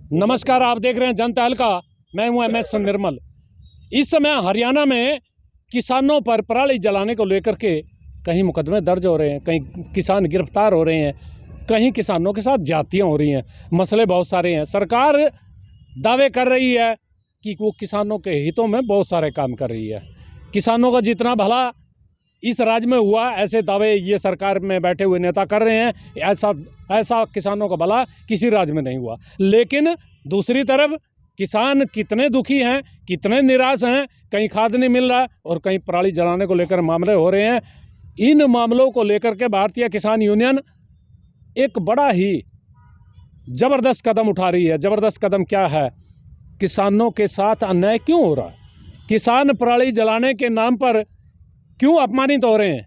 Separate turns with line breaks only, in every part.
नमस्कार, आप देख रहे हैं जनता हल्का। मैं हूं MS निर्मल। इस समय हरियाणा में किसानों पर पराली जलाने को लेकर के कहीं मुकदमे दर्ज हो रहे हैं, कहीं किसान गिरफ्तार हो रहे हैं, कहीं किसानों के साथ ज्यादतियां हो रही हैं। मसले बहुत सारे हैं। सरकार दावे कर रही है कि वो किसानों के हितों में बहुत सारे काम कर रही है। किसानों का जितना भला इस राज्य में हुआ, ऐसे दावे ये सरकार में बैठे हुए नेता कर रहे हैं। ऐसा किसानों का भला किसी राज्य में नहीं हुआ। लेकिन दूसरी तरफ किसान कितने दुखी हैं, कितने निराश हैं। कहीं खाद नहीं मिल रहा और कहीं पराली जलाने को लेकर मामले हो रहे हैं। इन मामलों को लेकर के भारतीय किसान यूनियन एक बड़ा ही ज़बरदस्त कदम उठा रही है। ज़बरदस्त कदम क्या है? किसानों के साथ अन्याय क्यों हो रहा है? किसान पराली जलाने के नाम पर क्यों अपमानित हो रहे हैं?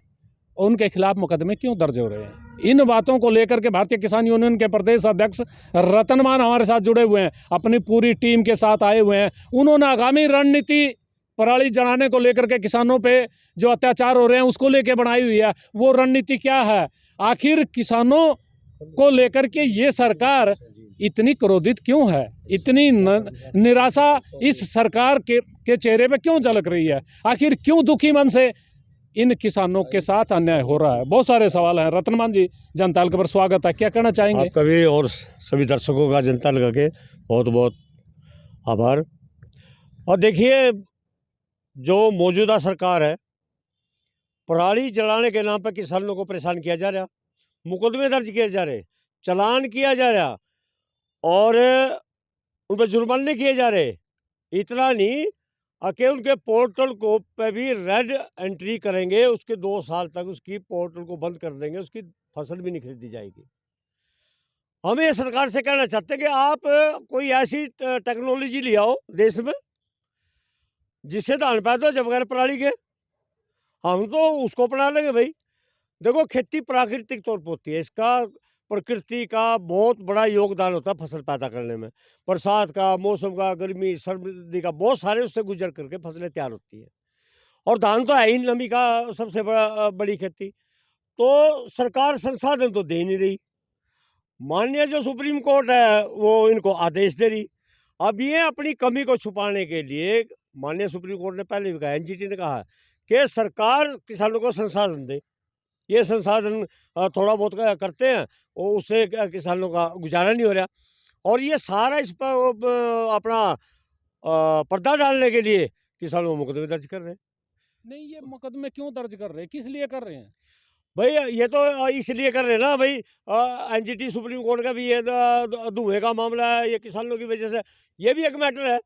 उनके खिलाफ मुकदमे क्यों दर्ज हो रहे हैं? इन बातों को लेकर के भारतीय किसान यूनियन के प्रदेश अध्यक्ष रतन मान हमारे साथ जुड़े हुए हैं, अपनी पूरी टीम के साथ आए हुए हैं। उन्होंने आगामी रणनीति पराली जलाने को लेकर के किसानों पे जो अत्याचार हो रहे हैं उसको लेकर बनाई हुई है। वो रणनीति क्या है? आखिर किसानों को लेकर के ये सरकार इतनी क्रोधित क्यों है? इतनी निराशा इस सरकार के चेहरे पे क्यों झलक रही है? आखिर क्यों दुखी मन से इन किसानों के साथ अन्याय हो रहा है? बहुत सारे सवाल हैं। रतनमान जी, जनता हल्का पर स्वागत है। क्या कहना चाहेंगे?
आपका भी और सभी दर्शकों का जनता हल्का के बहुत बहुत आभार। और देखिए, जो मौजूदा सरकार है, पराली जलाने के नाम पर किसानों को परेशान किया जा रहा, मुकदमे दर्ज किए जा रहे, चालान किया जा रहा और उन पर जुर्माने किए जा रहे। इतना नहीं कि उनके पोर्टल को पे भी रेड एंट्री करेंगे, उसके 2 साल तक उसकी पोर्टल को बंद कर देंगे, उसकी फसल भी नहीं खरीदी जाएगी। हम ये सरकार से कहना चाहते हैं कि आप कोई ऐसी टेक्नोलॉजी ले आओ देश में जिससे धान पैदा हो जाए बगैर पराली के। हम तो उसको अपना लेंगे भाई। देखो, खेती प्राकृतिक तौर पर होती है, इसका प्रकृति का बहुत बड़ा योगदान होता है फसल पैदा करने में। बरसात का, मौसम का, गर्मी सर्दी का, बहुत सारे उससे गुजर करके फसलें तैयार होती है। और धान तो है ही नमी का सबसे बड़ी खेती। तो सरकार संसाधन तो दे ही नहीं रही। माननीय जो सुप्रीम कोर्ट है वो इनको आदेश दे रही। अब ये अपनी कमी को छुपाने के लिए माननीय सुप्रीम कोर्ट ने पहले भी कहा, NGT ने कहा कि सरकार किसानों को संसाधन दे। ये संसाधन थोड़ा बहुत करते हैं और उससे किसानों का गुजारा नहीं हो रहा। और ये सारा इस पर अपना पर्दा डालने के लिए किसानों को मुकदमे दर्ज कर रहे हैं।
नहीं, ये मुकदमे क्यों दर्ज कर रहे हैं? किस लिए कर रहे हैं?
भाई ये तो इसलिए कर रहे हैं ना भाई, NGT सुप्रीम कोर्ट का भी ये धुएं का मामला है, ये किसानों की वजह से। ये भी एक मैटर है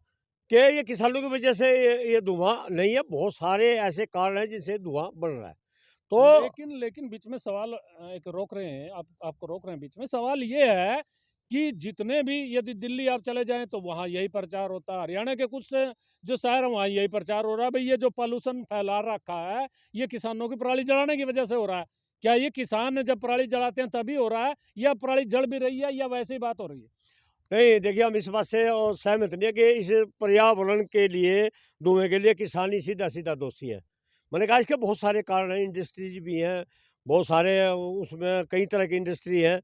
कि ये किसानों की वजह से ये धुआं नहीं है, बहुत सारे ऐसे कारण हैं जिनसे धुआं बढ़ रहा है। तो
लेकिन बीच में सवाल एक रोक रहे हैं, आपको रोक रहे हैं बीच में। सवाल ये है कि जितने भी, यदि दिल्ली आप चले जाएं तो वहाँ यही प्रचार होता है, हरियाणा के कुछ जो शहर हैं वहाँ यही प्रचार हो रहा है। भाई, ये जो पॉल्यूशन फैला रखा है ये किसानों की पराली जलाने की वजह से हो रहा है। क्या ये किसान जब पराली जलाते हैं तभी हो रहा है, या पराली जल भी रही है, या वैसे ही बात हो रही है?
नहीं, देखिए, हम इस बात से और सहमत नहीं है कि इस पर्यावरण के लिए, धुएं के लिए किसान ही सीधा सीधा दोषी है। मैंने कहा इसके बहुत सारे कारण हैं, इंडस्ट्रीज भी हैं, बहुत सारे उसमें कई तरह की इंडस्ट्री है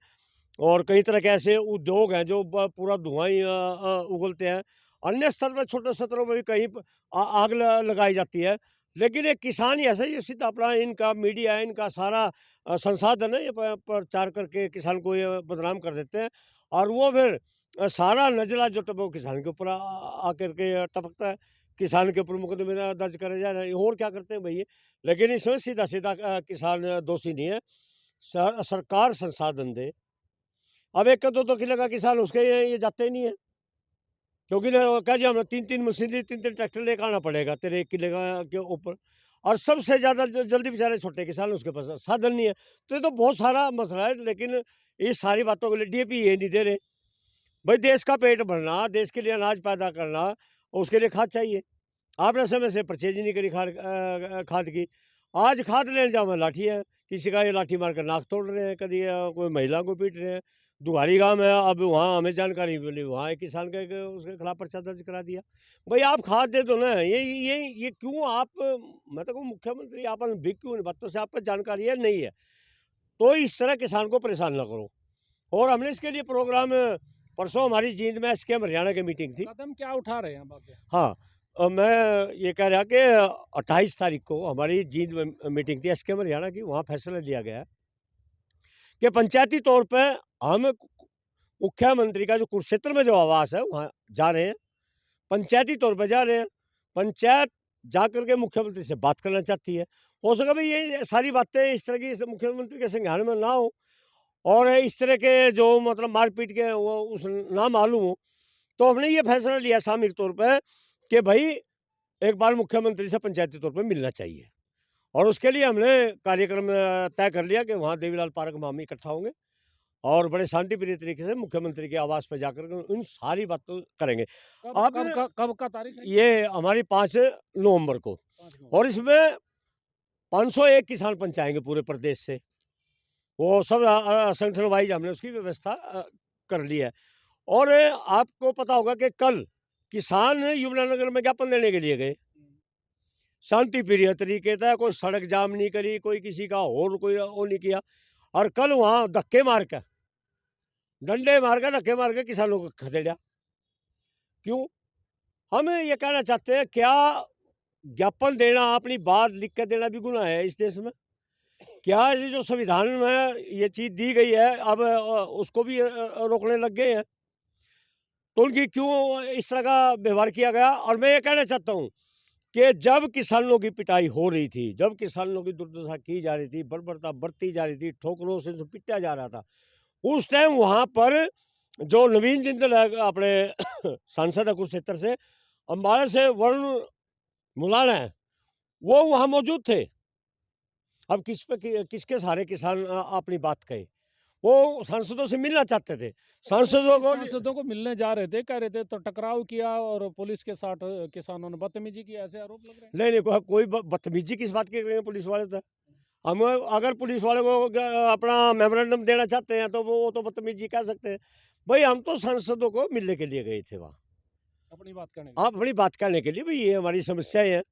और कई तरह के ऐसे उद्योग हैं जो पूरा धुआं ही उगलते हैं। अन्य स्तर पर, छोटे स्तरों में भी कहीं आग लगाई जाती है। लेकिन एक किसान ही ऐसा ही सीधा अपना, इनका मीडिया है, इनका सारा संसाधन है, ये प्रचार करके किसान को ये बदनाम कर देते हैं। और वो फिर सारा नजला जो वो किसान के ऊपर आकर के टपकता है। किसान के ऊपर मुकदमे दर्ज करे जा रहे हैं, और क्या करते हैं भैया। लेकिन इसमें सीधा सीधा किसान दोषी नहीं है। सरकार संसाधन दे। अब 1 का 2 किलो का किसान उसके ये जाते ही नहीं है, क्योंकि ना कह जी हमें 3-3 मशीनरी, 3-3 ट्रैक्टर लेकर आना पड़ेगा तेरे 1 किलो के ऊपर। और सबसे ज़्यादा जल्दी बेचारे छोटे किसान, उसके पास साधन नहीं है। तो ये तो बहुत सारा मसला है। लेकिन इस सारी बातों के लिए DAP ये नहीं दे रहे। भाई, देश का पेट भरना, देश के लिए अनाज पैदा करना, उसके लिए खाद चाहिए। आपने समय से परचेज नहीं करी खाद की। आज खाद लेने जाओ, लाठी है, किसी का ये लाठी मार कर नाक तोड़ रहे हैं, कभी कोई महिला को पीट रहे हैं। दुहारी गांव है, अब वहाँ हमें जानकारी मिली, वहाँ एक किसान के उसके खिलाफ पर्चा दर्ज करा दिया। भाई, आप खाद दे दो ना। ये क्यों आप, मैं तो कहूँ मुख्यमंत्री, आप भी क्यों इन बातों से आपको जानकारी है नहीं है? तो इस तरह किसान को परेशान ना करो। और हमने इसके लिए प्रोग्राम परसों हमारी जींद में एसकेएम हरियाणा की मीटिंग थी।
कदम क्या उठा रहे हैं बाकी?
हाँ, मैं ये कह रहा कि 28 तारीख को हमारी जींद में मीटिंग थी एसकेएम हरियाणा की। वहाँ फैसला लिया गया कि पंचायती तौर पे हम मुख्यमंत्री का जो कुरुक्षेत्र में जो आवास है वहाँ जा रहे हैं, पंचायती तौर पे जा रहे हैं। पंचायत जा करके मुख्यमंत्री से बात करना चाहती है। हो सके भाई ये सारी बातें इस तरह की मुख्यमंत्री के संज्ञान में ना हो और इस तरह के जो मतलब मारपीट के वो उस ना मालूम हो, तो हमने ये फैसला लिया सामूहिक तौर पे कि भाई एक बार मुख्यमंत्री से पंचायती तौर पे मिलना चाहिए। और उसके लिए हमने कार्यक्रम तय कर लिया कि वहाँ देवीलाल पार्क में हम इकट्ठा होंगे और बड़े शांतिप्रिय तरीके से मुख्यमंत्री के आवास पर जाकर के उन सारी बातों करेंगे। अब
कब का तारीख है?
ये हमारी 5 नवंबर को,
5 नवंबर।
और इसमें 501 किसान पंच आएंगे पूरे प्रदेश से। वो सब संगठन वाइज हमने उसकी व्यवस्था कर ली है। और आपको पता होगा कि कल किसान यमुनानगर में ज्ञापन देने के लिए गए, शांति प्रिय तरीके से, कोई सड़क जाम नहीं करी, कोई किसी का और कोई वो नहीं किया। और कल वहाँ धक्के मार के, डंडे मार के, धक्के मार के किसानों को खदेड़ा। क्यों? हम ये कहना चाहते हैं, क्या ज्ञापन देना, अपनी बात लिख के देना भी गुनाह है इस देश में? क्या ये जो संविधान में ये चीज़ दी गई है अब उसको भी रोकने लग गए हैं? तो उनकी क्यों इस तरह का व्यवहार किया गया? और मैं ये कहना चाहता हूँ कि जब किसानों की पिटाई हो रही थी, जब किसानों की दुर्दशा की जा रही थी, बर्बरता बढ़ती जा रही थी, ठोकरों से पिटा जा रहा था, उस टाइम वहाँ पर जो नवीन जिंदल है अपने सांसद है कुरुक्षेत्र से, अम्बाला से वरुण मुलाना है, वो वहाँ मौजूद थे। अब किसके सहारे किसान अपनी बात कहे? वो सांसदों से मिलना चाहते थे,
सांसदों को मिलने जा रहे थे, कह रहे थे, तो टकराव किया और पुलिस के साथ किसानों ने बदतमीजी की, ऐसे आरोप लग रहे हैं।
नहीं कोई बदतमीजी किस बात की करेंगे पुलिस वाले? तो हम अगर पुलिस वाले को अपना मेमोरेंडम देना चाहते हैं तो वो तो बदतमीजी कह सकते हैं। भाई हम तो सांसदों को मिलने के लिए गए थे वहाँ,
अपनी बात करने
आप अपनी बात करने के लिए, भाई ये हमारी समस्याएं हैं,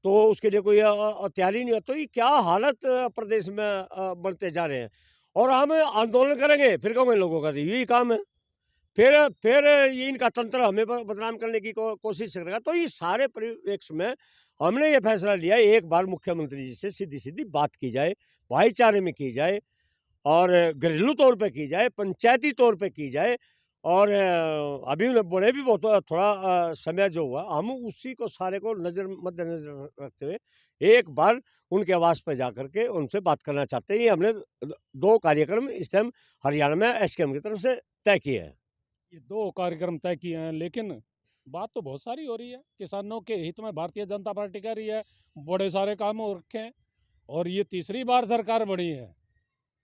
तो उसके लिए कोई तैयारी नहीं है। तो ये क्या हालत प्रदेश में बढ़ते जा रहे हैं। और हम आंदोलन करेंगे, फिर कहोगे लोगों का तो यही काम है, फिर ये इनका तंत्र हमें बदनाम करने की कोशिश करेगा। तो ये सारे परिप्रेक्ष्य में हमने ये फैसला लिया, एक बार मुख्यमंत्री जी से सीधी सीधी बात की जाए, भाईचारे में की जाए और घरेलू तौर पे की जाए, पंचायती तौर पे की जाए। और अभी बोले भी बहुत थोड़ा समय जो हुआ, हम उसी को सारे को मद्देनजर रखते हुए एक बार उनके आवास पर जा करके उनसे बात करना चाहते हैं। ये हमने 2 कार्यक्रम इस टाइम हरियाणा में एसकेएम की तरफ से तय किए हैं।
ये 2 कार्यक्रम तय किए हैं, लेकिन बात तो बहुत सारी हो रही है। किसानों के हित में भारतीय जनता पार्टी कह रही है, बड़े सारे काम हो रखे हैं, और ये तीसरी बार सरकार बनी है,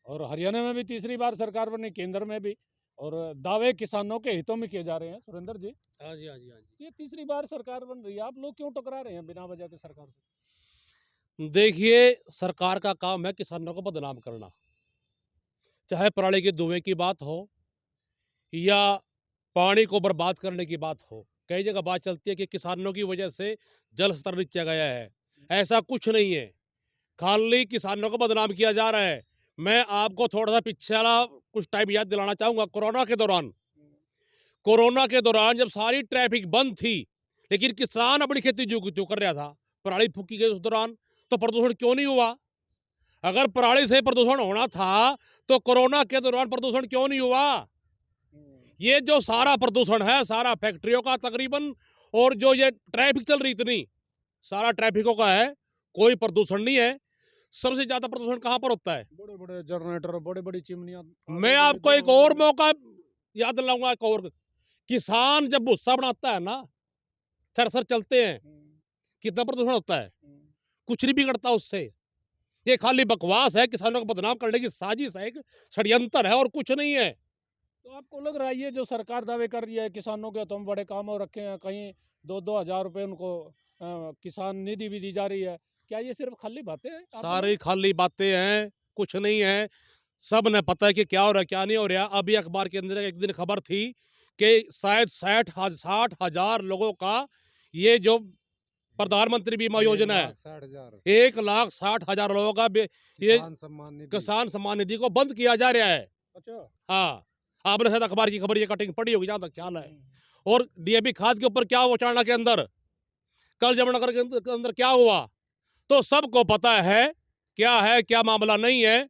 और हरियाणा में भी तीसरी बार सरकार बनी, केंद्र में भी, और दावे किसानों के हितों में किए जा रहे हैं। सुरेंद्र जी,
हाँ जी, हाँ जी, हाँ जी।
ये तीसरी बार सरकार बन रही है, आप लोग क्यों टकरा रहे हैं बिना वजह के सरकार से?
देखिए, सरकार का काम है किसानों को बदनाम करना, चाहे पराली के धुएं की बात हो या पानी को बर्बाद करने की बात हो। कई जगह बात चलती है कि किसानों की वजह से जल स्तर नीचे गया है। ऐसा कुछ नहीं है, खाली किसानों को बदनाम किया जा रहा है। मैं आपको थोड़ा सा पीछे वाला कुछ टाइम याद दिलाना चाहूँगा। कोरोना के दौरान जब सारी ट्रैफिक बंद थी, लेकिन किसान अपनी खेती जो कर रहा था, पराली फूकी गई उस दौरान, तो प्रदूषण क्यों नहीं हुआ? अगर पराली से प्रदूषण होना था तो कोरोना के दौरान प्रदूषण क्यों नहीं हुआ? ये जो सारा प्रदूषण है, सारा फैक्ट्रियों का तकरीबन, और जो ये ट्रैफिक चल रही इतनी, सारा ट्रैफिकों का है, कोई प्रदूषण नहीं है। सबसे ज्यादा प्रदूषण कहाँ पर होता है?
बड़े बड़े जनरेटर, बड़ी बड़ी चिमनियां।
मैं आपको एक और मौका याद दिलाऊंगा, एक और। किसान जब भूसा बनाता है ना, थ्रेसर चलते हैं, कितना प्रदूषण होता है? कुछ नहीं बिगड़ता उससे। ये खाली बकवास है, किसानों को बदनाम करने की साजिश है, एक षड्यंत्र है, और कुछ नहीं है।
तो आपको लग रहा है ये जो सरकार दावे कर रही है किसानों के, तो हम बड़े काम हो रखे हैं, कहीं 2-2 हज़ार रुपये उनको किसान निधि भी दी जा रही है, क्या ये सिर्फ खाली बातें हैं?
सारी खाली बातें हैं, कुछ नहीं है। सब ने पता है कि क्या हो रहा है, क्या नहीं हो रहा। अभी अखबार के अंदर एक दिन खबर थी कि शायद 60 हजार लोगों का ये जो प्रधानमंत्री बीमा योजना है, 1,60,000 लोगों का ये किसान सम्मान निधि को बंद किया जा रहा है।
अच्छा।
हाँ, आपने शायद अखबार की खबर ये कटिंग पड़ी होगी, जहाँ तक ख्याल है। और डीएपी खाद के ऊपर क्या हुआ चाणा के अंदर, कल जमुनानगर के अंदर क्या हुआ, तो सबको पता है क्या मामला नहीं है।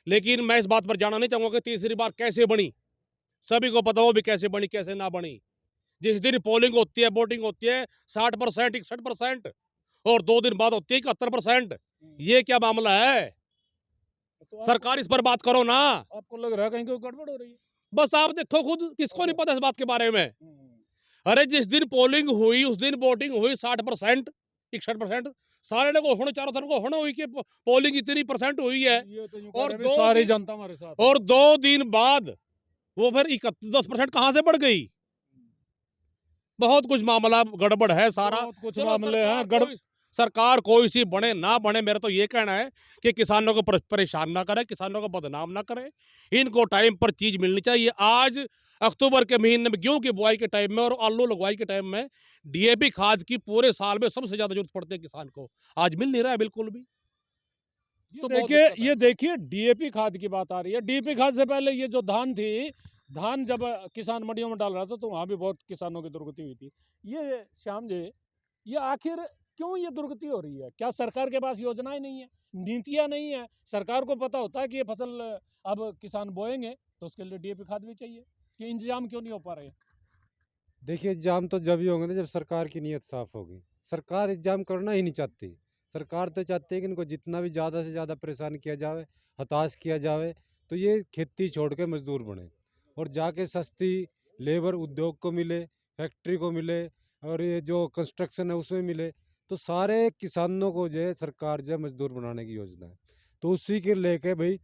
लेकिन मैं इस बात पर जाना नहीं चाहूंगा कि तीसरी बार कैसे बनी, सभी को पता हो भी कैसे बनी कैसे ना बनी। जिस दिन पोलिंग होती है, वोटिंग होती है 60% 61%, और 2 दिन बाद होती है 71%। ये क्या मामला है?
तो
सरकार इस पर बात करो ना।
आपको लग रहा है कहीं कोई गड़बड़ हो रही है?
बस आप देखो खुद, किसको नहीं पता इस बात के बारे में। अरे जिस दिन पोलिंग हुई उस दिन वोटिंग हुई 60% 61%, सारे लोग होने, चारों तरफ को होना हुई कि पोलिंग इतनी परसेंट हुई है।
ये तो यूं
और
कह रहे हैं, सारी जनता हमारे साथ है।
और 2 दिन बाद वो फिर 10% कहां से बढ़ गई? बहुत कुछ मामला गड़बड़ है सारा।
बहुत कुछ
चलो
मामले हैं
सरकार कोई सी बने ना बने, मेरा तो ये कहना है कि किसानों को परेशान ना करे, किसानों को बदनाम ना करे। इनको टाइम पर चीज मिलनी चाहिए। आज अक्टूबर के महीने में गेहूं की बुआई के टाइम में और आलू लगवाई के टाइम में डीएपी खाद की पूरे साल में सबसे ज्यादा जरूरत पड़ती है किसान को, आज मिल नहीं रहा है बिल्कुल भी। तो बहुत
देखिए,
दिक्कत है।
ये देखिए डीएपी खाद की बात आ रही है। डीएपी खाद से पहले ये जो धान थी, धान जब किसान मंडियों में डाल रहा था तो वहाँ भी बहुत किसानों की दुर्गति हुई थी। ये श्याम जी, ये आखिर क्यों ये दुर्गति हो रही है? क्या सरकार के पास योजनाएं नहीं है, नीतियाँ नहीं है? सरकार को पता होता है कि ये फसल अब किसान बोएंगे तो उसके लिए डीएपी खाद भी चाहिए, कि इंतजाम क्यों नहीं हो पा रहे हैं?
देखिए, एग्जाम तो जब ही होंगे ना जब सरकार की नीयत साफ होगी। सरकार एग्जाम करना ही नहीं चाहती। सरकार तो चाहती है कि इनको जितना भी ज़्यादा से ज़्यादा परेशान किया जाए, हताश किया जाए, तो ये खेती छोड़ के मजदूर बने और जाके सस्ती लेबर उद्योग को मिले, फैक्ट्री को मिले, और ये जो कंस्ट्रक्शन है उसमें मिले। तो सारे किसानों को जो है सरकार जो है मजदूर बनाने की योजना है। तो उसी के लेके भाई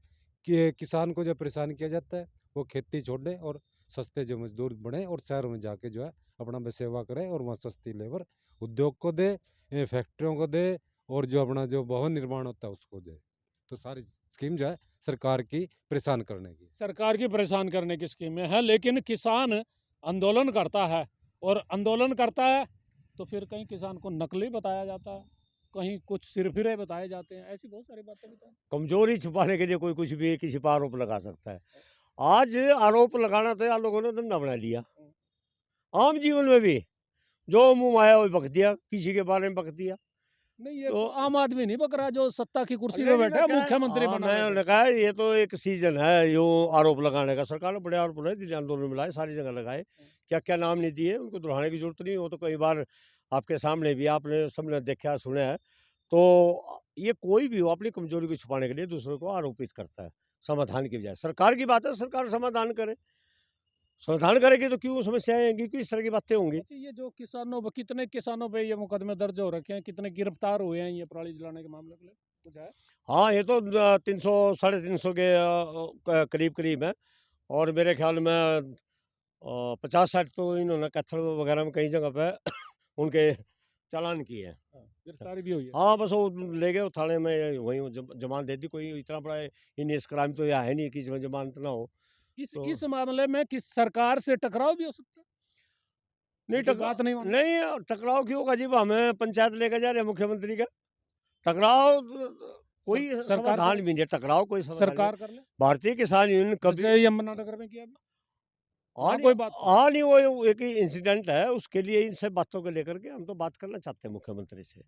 कि किसान को जो परेशान किया जाता है वो खेती छोड़े और सस्ते जो मजदूर बने और शहरों में जाके जो है अपना बसेवा करें और वहाँ सस्ती लेबर उद्योग को दे, फैक्ट्रियों को दे, और जो अपना जो भवन निर्माण होता है उसको दे। तो सारी स्कीम जो है सरकार की परेशान करने की।
सरकार की परेशान करने की स्कीमें हैं, लेकिन किसान आंदोलन करता है, और आंदोलन करता है तो फिर कहीं किसान को नकली बताया जाता है, कहीं कुछ सिरफिरे बताए जाते हैं। ऐसी बहुत सारी बातें बताएं।
कमजोरी छुपाने के लिए कोई कुछ भी किसी पर आरोप लगा सकता है। आज आरोप लगाना तो यार लोगों ने धंधा बना लिया। आम जीवन में भी जो मुंह आया वो बक दिया, किसी के बारे में बक दिया।
नहीं, ये
तो
आम आदमी नहीं बक रहा, जो सत्ता की कुर्सी
नहीं,
पे
नहीं,
बैठा है,
मैं
मुख्यमंत्री
हाँ,
बना
मैंने कहा है, ये तो एक सीजन है यो आरोप लगाने का। सरकार ने बड़े आरोप लगाए, दिल्ली आंदोलन में लाए, सारी जगह लगाए। क्या क्या नाम नहीं दिए, उनको दोहराने की जरूरत नहीं। वो तो कई बार आपके सामने भी आपने सबने देखा सुना है। तो ये कोई भी हो अपनी कमजोरी को छुपाने के लिए दूसरों को आरोपित करता है, समाधान की बजाय। सरकार की बात है, सरकार समाधान करे। समाधान करेगी तो क्यों समस्याएं आएंगी, क्यों इस तरह की बातें होंगी।
अच्छा, ये जो किसानों पे, कितने किसानों पे ये मुकदमे दर्ज हो रखे हैं, कितने गिरफ्तार हुए हैं ये पराली जलाने के मामले के लिए, कुछ है?
हाँ, ये तो 300 350 के करीब करीब है। और मेरे ख्याल में 50-60 तो इन्होंने कैथल वगैरह में कई जगह पे उनके चालान किए हैं।
गिरफ्तारी भी हुई है।
हाँ, बस वो ले गए वो थाने में, वहीं वो जमानत दे दी। कोई इतना बड़ा इन क्राइम तो यह है नहीं कि इसमें जमानत ना हो। तो
इस मामले में किस सरकार से टकराव भी हो सकता है?
नहीं
उनकी बात नहीं मानी।
नहीं, टकराव क्यों होगा जी? हमें पंचायत लेकर जा रहे हैं मुख्यमंत्री का। टकराव कोई
सरकार
समाधान भी नहीं है, टकराव कोई समाधान नहीं।
सरकार कर ले,
भारतीय किसान यूनियन कभी
जैसे यमुनानगर में किया अभी।
हाँ
हाँ,
नहीं,
कोई बात नहीं।
हाँ नहीं, वो एक ही इंसिडेंट है। उसके लिए इन सब बातों को लेकर के हम तो बात करना चाहते हैं मुख्यमंत्री से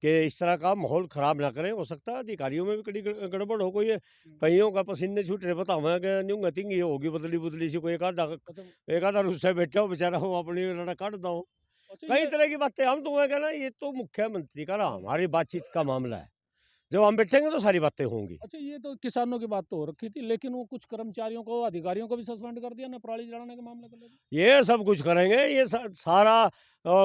कि इस तरह का माहौल खराब ना करें। हो सकता है अधिकारियों में भी कड़ी गड़बड़ हो गई है, कईयों का पसीने छूट रहे। बता हमें कि न्यू गतिंग ये होगी बदली बुदली सी, कोई एक आधा रुस्से बैठा हो बेचारा, हो अपनी लड़ा काट दो।
अच्छा,
कई
ये
तरह की बातें। हम तो मैं कहना ये तो मुख्यमंत्री का रहा, हमारी बातचीत का मामला है। जब हम बैठेंगे तो सारी बातें होंगी।
अच्छा, ये तो किसानों की बात तो हो रखी थी, लेकिन वो कुछ कर्मचारियों को, अधिकारियों को भी सस्पेंड कर दिया ना पराली जलाने के मामले को लेकर।
ये सब कुछ करेंगे, ये सारा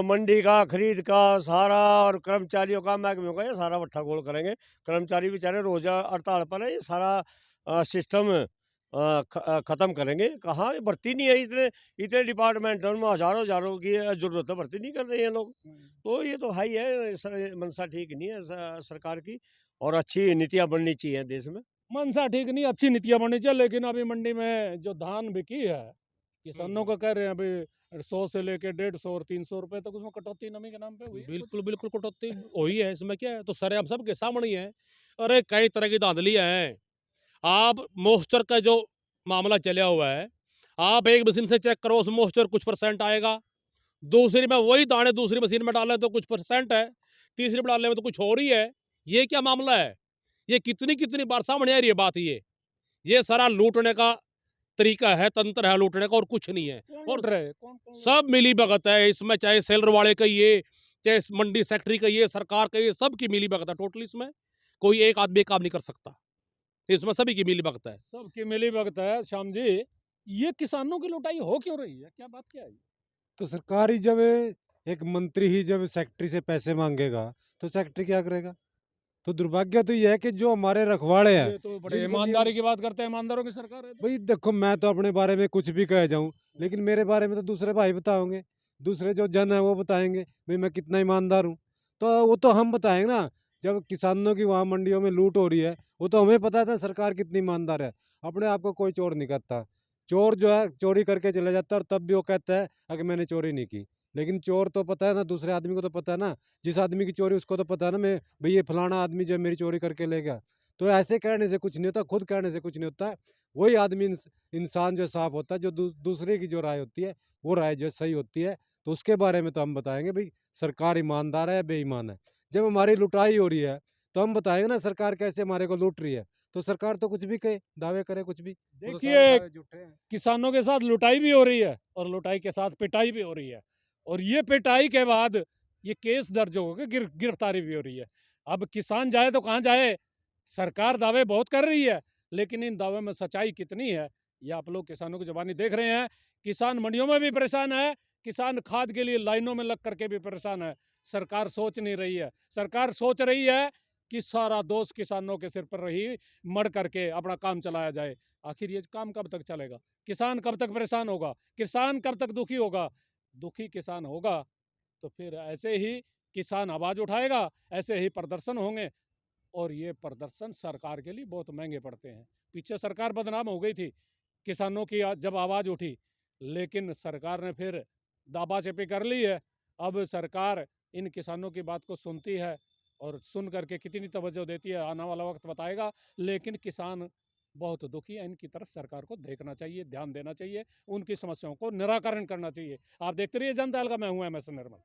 मंडी का, खरीद का सारा, और कर्मचारियों का, महकमे का, ये सारा बट्ठा गोल करेंगे। कर्मचारी बेचारे रोज हड़ताल पर है। ये सारा सिस्टम खत्म करेंगे। कहाँ ये भर्ती नहीं है, इतने इतने डिपार्टमेंट उनमें हजारों हजारों की जरूरत है, भर्ती नहीं कर रहे हैं लोग। तो ये तो है ही है, मनसा ठीक नहीं है सरकार की। और अच्छी नीतियाँ बननी चाहिए देश में।
मनसा ठीक नहीं, अच्छी नीतियां बननी चाहिए, लेकिन अभी मंडी में जो धान बिकी है, किसानों को कह रहे हैं अभी 100 से लेके 150 और 300 रुपए तक उसमें कटौती नमी के नाम पे हुई है।
बिल्कुल बिल्कुल कटौती हुई है, इसमें क्या है? तो सर हम सबके सामने ही है। अरे कई तरह की धांधलियां हैं। आप मॉइस्चर का जो मामला चला हुआ है, आप एक मशीन से चेक करो, उस मॉइस्चर कुछ परसेंट आएगा, दूसरी में वही दाने दूसरी मशीन में डालें तो कुछ परसेंट है, तीसरी में डालने में तो कुछ और ही है। ये क्या मामला है? ये कितनी कितनी बार सामने आ रही है बात। ये सारा लूटने का तरीका है, तंत्र है लूटने का, और कुछ नहीं है।
कौन
और
लूट रहे हैं? कौन
सब मिली भगत है इसमें, चाहे सेलर वाले का ये, चाहे मंडी सेक्रेटरी का ये, सरकार का ये, सबकी मिली भगत है टोटली इसमें। कोई एक आदमी काम नहीं कर सकता इसमें, सभी की मिली भगत है।
सबकी मिली भगत है। श्याम जी, ये किसानों की लुटाई हो क्यों रही है? क्या बात क्या है?
तो सरकार ही जब एक मंत्री ही जब सेक्रेटरी से पैसे मांगेगा तो सेक्रेटरी क्या करेगा? तो दुर्भाग्य तो ये है कि जो हमारे रखवाड़े हैं,
ये तो बड़े
जिनके लिए
ईमानदारी की बात करते हैं। ईमानदारों की सरकार है तो।
भाई देखो, मैं तो अपने बारे में कुछ भी कह जाऊं, लेकिन मेरे बारे में तो दूसरे भाई बताओगे, दूसरे जो जन है वो बताएंगे भाई मैं कितना ईमानदार हूँ। तो वो तो हम बताएंगे ना। जब किसानों की वहाँ मंडियों में लूट हो रही है, वो तो हमें पता था सरकार कितनी ईमानदार है। अपने आप को कोई चोर नहीं करता। चोर जो है चोरी करके चला जाता है और तब भी वो कहता है अगर मैंने चोरी नहीं की। लेकिन चोर तो पता है ना, दूसरे आदमी को तो पता है ना, जिस आदमी की चोरी उसको तो पता है ना, मैं भाई ये फलाना आदमी जो है मेरी चोरी करके ले गया। तो ऐसे कहने से कुछ नहीं होता, खुद कहने से कुछ नहीं होता। वही आदमी इंसान जो साफ होता है, जो दूसरे की जो राय होती है वो राय जो सही होती है। तो उसके बारे में तो हम बताएंगे भाई सरकार ईमानदार है या बेईमान है। जब हमारी लुटाई हो रही है तो हम बताएंगे ना सरकार कैसे हमारे को लूट रही है। तो सरकार तो कुछ भी कहे, दावे करे कुछ भी, वो तो सारे
देखिए,
दावे झूठे हैं।
किसानों के साथ लुटाई भी हो रही है और लुटाई के साथ पिटाई भी हो रही है, और ये पिटाई के बाद ये केस दर्ज होकर गिरफ्तारी भी हो रही है। अब किसान जाए तो कहाँ जाए? सरकार दावे बहुत कर रही है, लेकिन इन दावे में सच्चाई कितनी है ये आप लोग किसानों की जुबानी देख रहे हैं। किसान मंडियों में भी परेशान है, किसान खाद के लिए लाइनों में लग करके भी परेशान है। सरकार सोच नहीं रही है। सरकार सोच रही है कि सारा दोष किसानों के सिर पर रही मर करके अपना काम चलाया जाए। आखिर ये काम कब तक चलेगा? किसान कब तक परेशान होगा? किसान कब तक दुखी होगा? दुखी किसान होगा तो फिर ऐसे ही किसान आवाज उठाएगा, ऐसे ही प्रदर्शन होंगे, और ये प्रदर्शन सरकार के लिए बहुत महंगे पड़ते हैं। पीछे सरकार बदनाम हो गई थी किसानों की जब आवाज उठी, लेकिन सरकार ने फिर दाबाचेपी कर ली है। अब सरकार इन किसानों की बात को सुनती है और सुन करके कितनी तवज्जो देती है आने वाला वक्त बताएगा। लेकिन किसान बहुत दुखी है। इनकी तरफ सरकार को देखना चाहिए, ध्यान देना चाहिए, उनकी समस्याओं को निराकरण करना चाहिए। आप देखते रहिए जनता का। मैं हूं MS निर्मल।